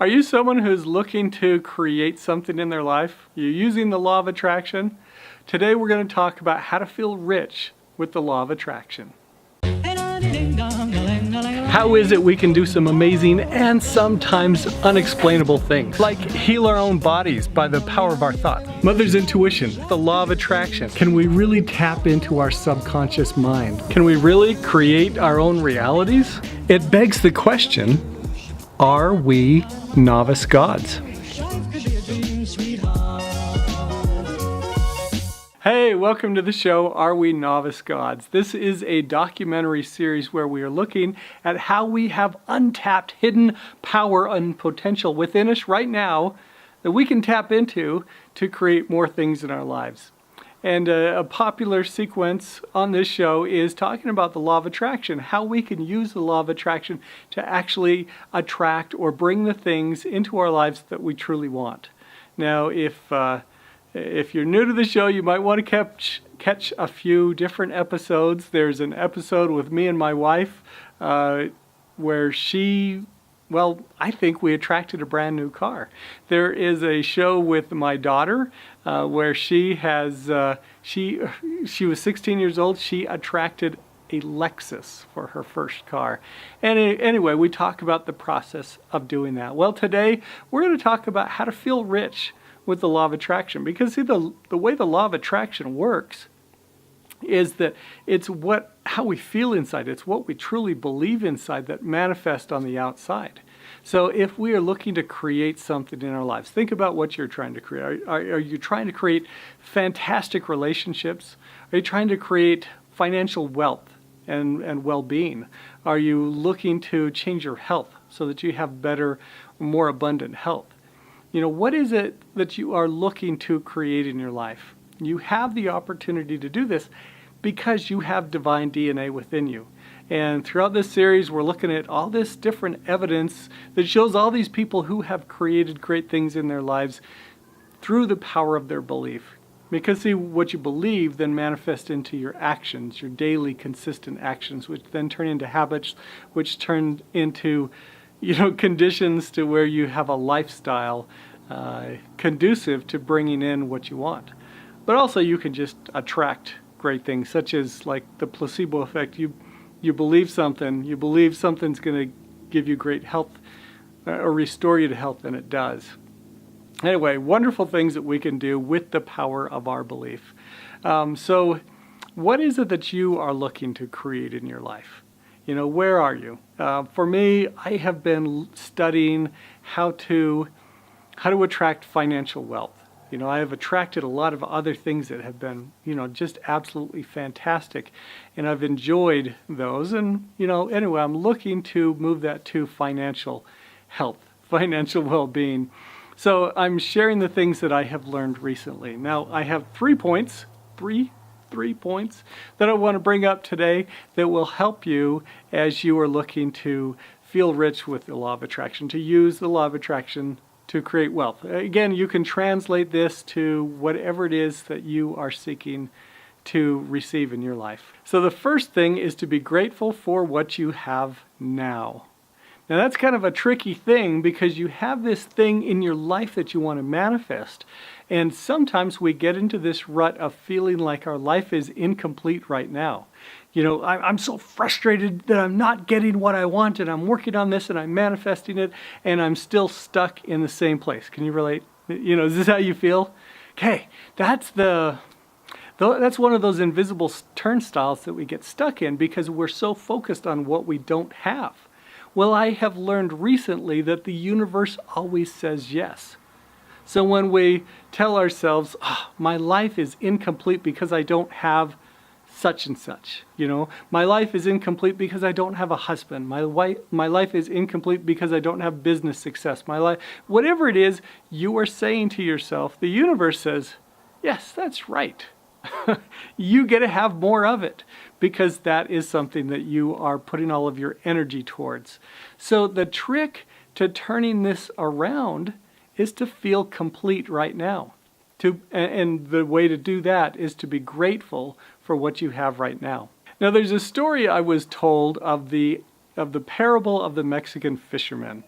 Are you someone who's looking to create something in their life? You're using the law of attraction? Today we're going to talk about how to feel rich with the law of attraction. How is it we can do some amazing and sometimes unexplainable things, like heal our own bodies by the power of our thoughts? Mother's intuition, the law of attraction. Can we really tap into our subconscious mind? Can we really create our own realities? It begs the question, are we novice gods? Hey, welcome to the show, Are We Novice Gods? This is a documentary series where we are looking at how we have untapped hidden power and potential within us right now that we can tap into to create more things in our lives. And a popular sequence on this show is talking about the law of attraction, how we can use the law of attraction to actually attract or bring the things into our lives that we truly want. Now, if you're new to the show, you might want to catch a few different episodes. There's an episode with me and my wife where I think we attracted a brand new car. There is a show with my daughter where she was 16 years old. She attracted a Lexus for her first car. And anyway, we talk about the process of doing that. Well, today we're going to talk about how to feel rich with the law of attraction, because see, the way the law of attraction works is that it's how we feel inside. It's what we truly believe inside that manifests on the outside. So if we are looking to create something in our lives, think about what you're trying to create. Are you trying to create fantastic relationships? Are you trying to create financial wealth and well-being? Are you looking to change your health so that you have better, more abundant health? You know, what is it that you are looking to create in your life? You have the opportunity to do this because you have divine DNA within you. And throughout this series, we're looking at all this different evidence that shows all these people who have created great things in their lives through the power of their belief. Because see, what you believe then manifests into your actions, your daily consistent actions, which then turn into habits, which turn into conditions to where you have a lifestyle conducive to bringing in what you want. But also you can just attract great things, such as like the placebo effect. You believe something's going to give you great health or restore you to health, and it does. Anyway, wonderful things that we can do with the power of our belief. So what is it that you are looking to create in your life? Where are you? For me, I have been studying how to attract financial wealth. I have attracted a lot of other things that have been, just absolutely fantastic, and I've enjoyed those. And, anyway, I'm looking to move that to financial health, financial well-being. So I'm sharing the things that I have learned recently. Now, I have 3 points that I want to bring up today that will help you as you are looking to feel rich with the law of attraction, to use the law of attraction to create wealth. Again, you can translate this to whatever it is that you are seeking to receive in your life. So the first thing is to be grateful for what you have now. Now that's kind of a tricky thing because you have this thing in your life that you want to manifest. And sometimes we get into this rut of feeling like our life is incomplete right now. I'm so frustrated that I'm not getting what I want, and I'm working on this and I'm manifesting it, and I'm still stuck in the same place. Can you relate? Is this how you feel? Okay, that's one of those invisible turnstiles that we get stuck in because we're so focused on what we don't have. Well, I have learned recently that the universe always says yes. So when we tell ourselves, my life is incomplete because I don't have such and such, my life is incomplete because I don't have a husband, my life is incomplete because I don't have business success, whatever it is you are saying to yourself, the universe says, yes, that's right. You get to have more of it because that is something that you are putting all of your energy towards. So the trick to turning this around is to feel complete right now. And the way to do that is to be grateful for what you have right now. Now there's a story I was told of the parable of the Mexican fisherman.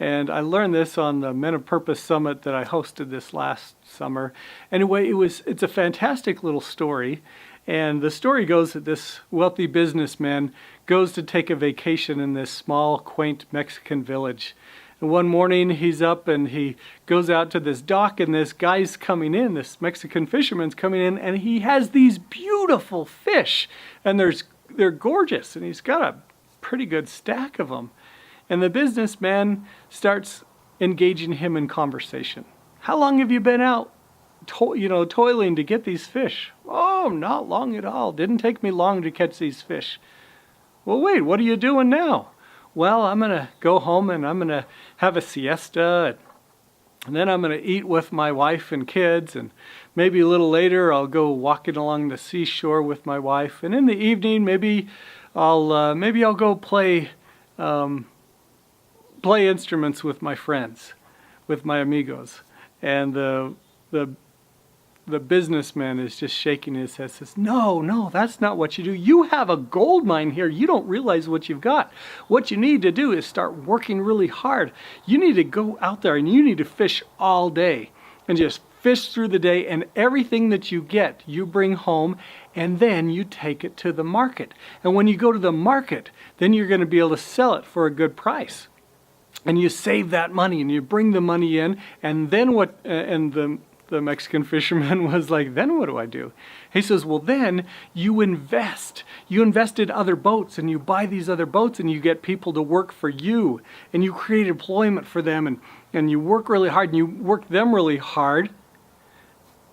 And I learned this on the Men of Purpose Summit that I hosted this last summer. Anyway, it's a fantastic little story. And the story goes that this wealthy businessman goes to take a vacation in this small, quaint Mexican village. And one morning he's up and he goes out to this dock, and this guy's coming in, this Mexican fisherman's coming in, and he has these beautiful fish. And they're gorgeous, and he's got a pretty good stack of them. And the businessman starts engaging him in conversation. How long have you been out, toiling to get these fish? Oh, not long at all. Didn't take me long to catch these fish. Well, wait, what are you doing now? Well, I'm going to go home and I'm going to have a siesta, and then I'm going to eat with my wife and kids, and maybe a little later I'll go walking along the seashore with my wife, and in the evening maybe I'll go play instruments with my friends, with my amigos. And the businessman is just shaking his head, says, no, that's not what you do. You have a gold mine here. You don't realize what you've got. What you need to do is start working really hard. You need to go out there and you need to fish all day and just fish through the day, and everything that you get, you bring home, and then you take it to the market. And when you go to the market, then you're going to be able to sell it for a good price. And you save that money and you bring the money in, and then what, and the Mexican fisherman was like, then what do I do? He says, well, then you invest. You invest in other boats, and you buy these other boats, and you get people to work for you, and you create employment for them, and you work really hard, and you work them really hard.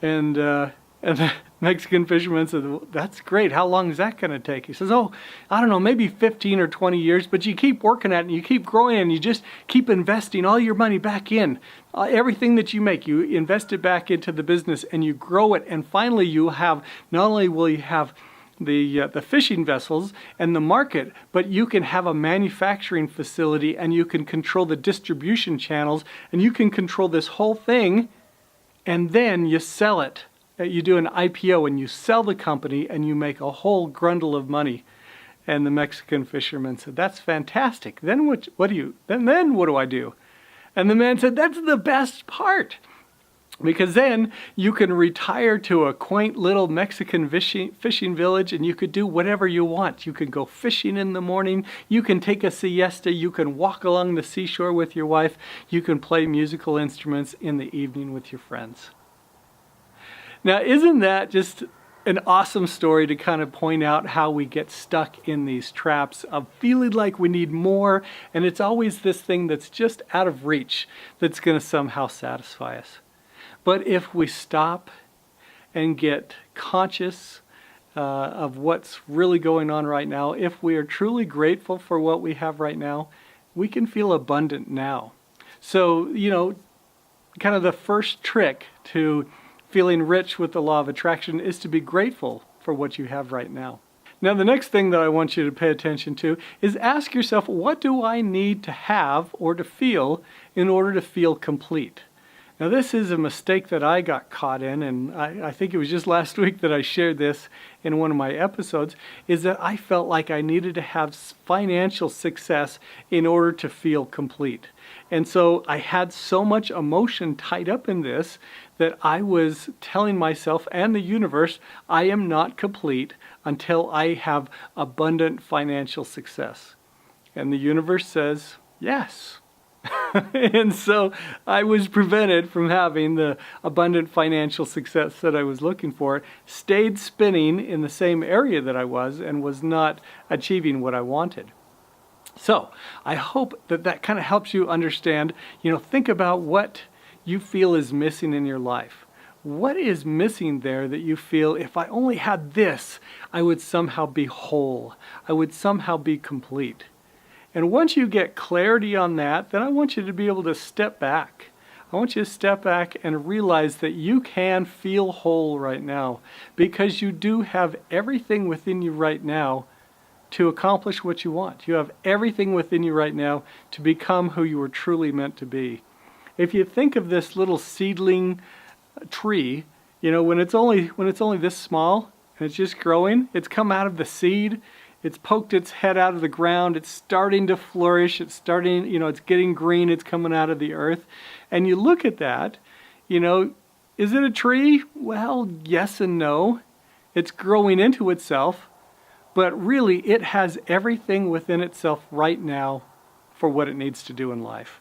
And the Mexican fisherman said, well, that's great. How long is that going to take? He says, oh, I don't know, maybe 15 or 20 years, but you keep working at it, and you keep growing, and you just keep investing all your money back in. Everything that you make, you invest it back into the business, and you grow it, and finally you have, not only will you have the fishing vessels and the market, but you can have a manufacturing facility, and you can control the distribution channels, and you can control this whole thing, and then you sell it. You do an IPO and you sell the company and you make a whole grundle of money. And the Mexican fisherman said, that's fantastic. Then what do I do? And the man said, that's the best part. Because then you can retire to a quaint little Mexican fishing village, and you could do whatever you want. You can go fishing in the morning. You can take a siesta. You can walk along the seashore with your wife. You can play musical instruments in the evening with your friends. Now, isn't that just an awesome story to kind of point out how we get stuck in these traps of feeling like we need more, and it's always this thing that's just out of reach that's going to somehow satisfy us. But if we stop and get conscious of what's really going on right now, if we are truly grateful for what we have right now, we can feel abundant now. So, kind of the first trick to feeling rich with the law of attraction is to be grateful for what you have right now. Now, the next thing that I want you to pay attention to is ask yourself, what do I need to have or to feel in order to feel complete? Now, this is a mistake that I got caught in, and I think it was just last week that I shared this in one of my episodes, is that I felt like I needed to have financial success in order to feel complete. And so I had so much emotion tied up in this that I was telling myself and the universe, I am not complete until I have abundant financial success. And the universe says, yes. And so I was prevented from having the abundant financial success that I was looking for, stayed spinning in the same area that I was, and was not achieving what I wanted. So I hope that kind of helps you understand, think about what you feel is missing in your life. What is missing there that you feel, if I only had this, I would somehow be whole. I would somehow be complete. And once you get clarity on that, then I want you to be able to step back. I want you to step back and realize that you can feel whole right now, because you do have everything within you right now to accomplish what you want. You have everything within you right now to become who you were truly meant to be. If you think of this little seedling tree, when it's only this small and it's just growing, it's come out of the seed, It's poked its head out of the ground. It's starting to flourish. It's starting, it's getting green. It's coming out of the earth. And you look at that, is it a tree? Well, yes and no. It's growing into itself, but really it has everything within itself right now for what it needs to do in life.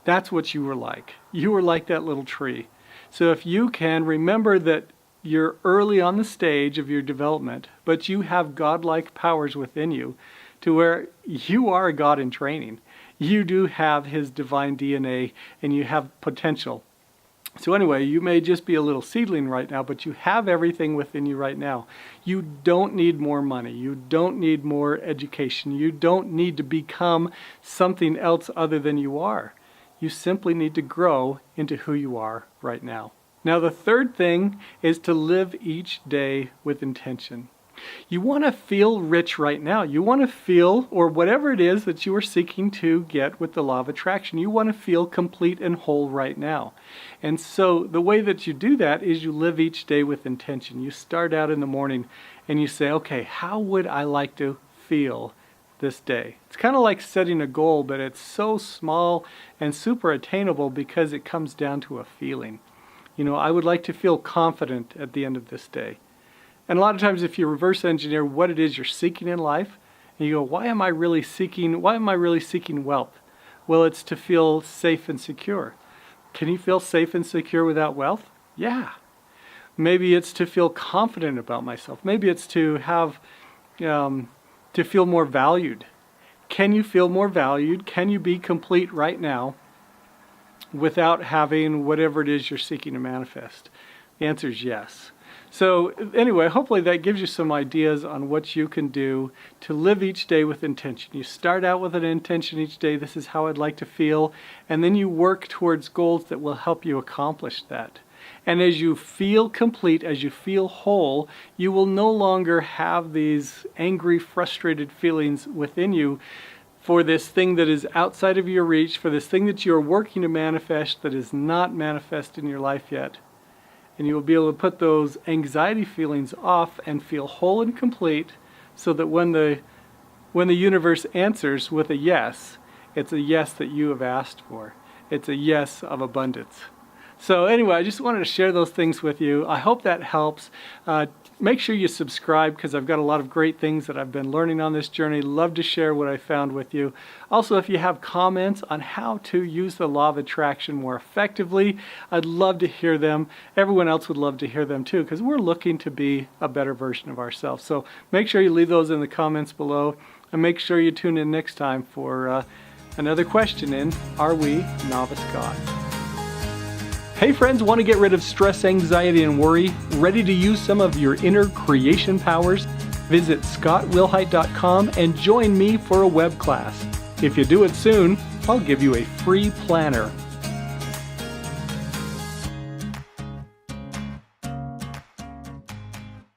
That's what you were like. You were like that little tree. So if you can remember that you're early on the stage of your development, but you have godlike powers within you to where you are a God in training. You do have his divine DNA and you have potential. So anyway, you may just be a little seedling right now, but you have everything within you right now. You don't need more money. You don't need more education. You don't need to become something else other than you are. You simply need to grow into who you are right now. Now, the third thing is to live each day with intention. You want to feel rich right now. You want to feel, or whatever it is that you are seeking to get with the law of attraction, you want to feel complete and whole right now. And so the way that you do that is you live each day with intention. You start out in the morning and you say, okay, how would I like to feel this day? It's kind of like setting a goal, but it's so small and super attainable because it comes down to a feeling. I would like to feel confident at the end of this day. And a lot of times if you reverse engineer what it is you're seeking in life, and you go, why am I really seeking wealth? Well, it's to feel safe and secure. Can you feel safe and secure without wealth? Yeah. Maybe it's to feel confident about myself. Maybe it's to have, to feel more valued. Can you feel more valued? Can you be complete right now without having whatever it is you're seeking to manifest? The answer is yes. So anyway, hopefully that gives you some ideas on what you can do to live each day with intention. You start out with an intention each day. This is how I'd like to feel. And then you work towards goals that will help you accomplish that. And as you feel complete, as you feel whole, you will no longer have these angry, frustrated feelings within you for this thing that is outside of your reach, for this thing that you're working to manifest that is not manifest in your life yet. And you will be able to put those anxiety feelings off and feel whole and complete so that when the universe answers with a yes, it's a yes that you have asked for. It's a yes of abundance. So anyway, I just wanted to share those things with you. I hope that helps. Make sure you subscribe because I've got a lot of great things that I've been learning on this journey. Love to share what I found with you. Also, if you have comments on how to use the law of attraction more effectively, I'd love to hear them. Everyone else would love to hear them too because we're looking to be a better version of ourselves. So make sure you leave those in the comments below and make sure you tune in next time for another question in Are We Novice Gods? Hey friends, want to get rid of stress, anxiety, and worry? Ready to use some of your inner creation powers? Visit scottwilhite.com and join me for a web class. If you do it soon, I'll give you a free planner.